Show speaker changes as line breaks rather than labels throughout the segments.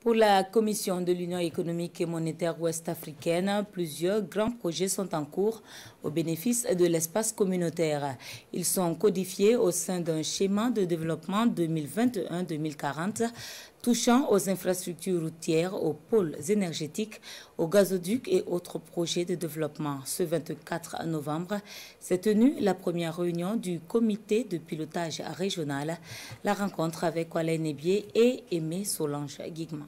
Pour la Commission de l'Union économique et monétaire ouest-africaine, plusieurs grands projets sont en cours au bénéfice de l'espace communautaire. Ils sont codifiés au sein d'un schéma de développement 2021-2040 touchant aux infrastructures routières, aux pôles énergétiques, aux gazoducs et autres projets de développement. Ce 24 novembre s'est tenue la première réunion du comité de pilotage régional. La rencontre avec Alain Nebier et Aimé Solange-Guigman.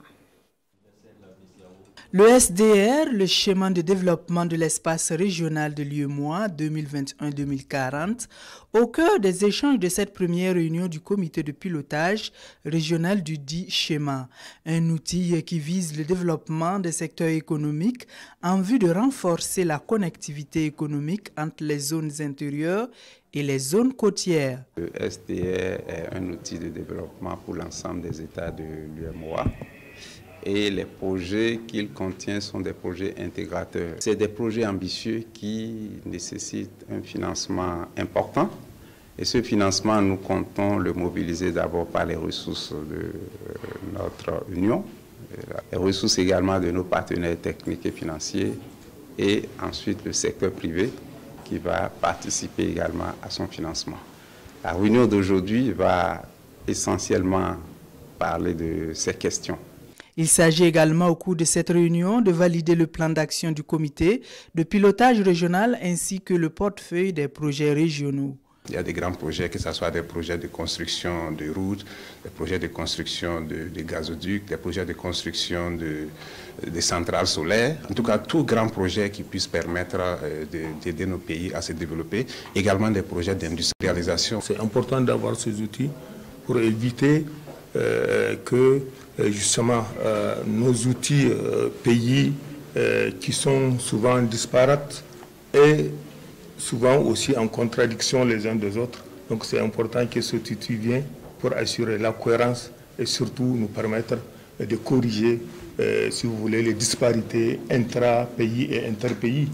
Le SDR, le schéma de développement de l'espace régional de l'UEMOA 2021-2040, au cœur des échanges de cette première réunion du comité de pilotage régional du dit schéma, un outil qui vise le développement des secteurs économiques en vue de renforcer la connectivité économique entre les zones intérieures et les zones côtières.
Le SDR est un outil de développement pour l'ensemble des États de l'UEMOA. Et les projets qu'il contient sont des projets intégrateurs. C'est des projets ambitieux qui nécessitent un financement important. Et ce financement, nous comptons le mobiliser d'abord par les ressources de notre Union, les ressources également de nos partenaires techniques et financiers, et ensuite le secteur privé qui va participer également à son financement. La réunion d'aujourd'hui va essentiellement parler de ces questions.
Il s'agit également au cours de cette réunion de valider le plan d'action du comité de pilotage régional ainsi que le portefeuille des projets régionaux.
Il y a des grands projets, que ce soit des projets de construction de routes, des projets de construction de gazoducs, des projets de construction de centrales solaires. En tout cas, tout grand projet qui puisse permettre d'aider nos pays à se développer. Également des projets d'industrialisation.
C'est important d'avoir ces outils pour éviter que justement nos outils pays qui sont souvent disparates et souvent aussi en contradiction les uns des autres. Donc c'est important que cet outil vienne pour assurer la cohérence et surtout nous permettre de corriger, si vous voulez, les disparités intra-pays et interpays.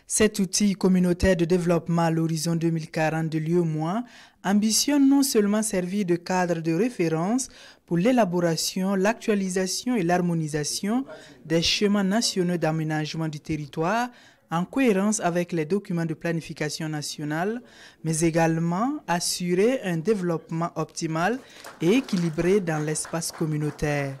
Cet outil communautaire de développement à l'horizon 2040 de l'UEMOA ambitionne non seulement servir de cadre de référence pour l'élaboration, l'actualisation et l'harmonisation des schémas nationaux d'aménagement du territoire en cohérence avec les documents de planification nationale, mais également assurer un développement optimal et équilibré dans l'espace communautaire.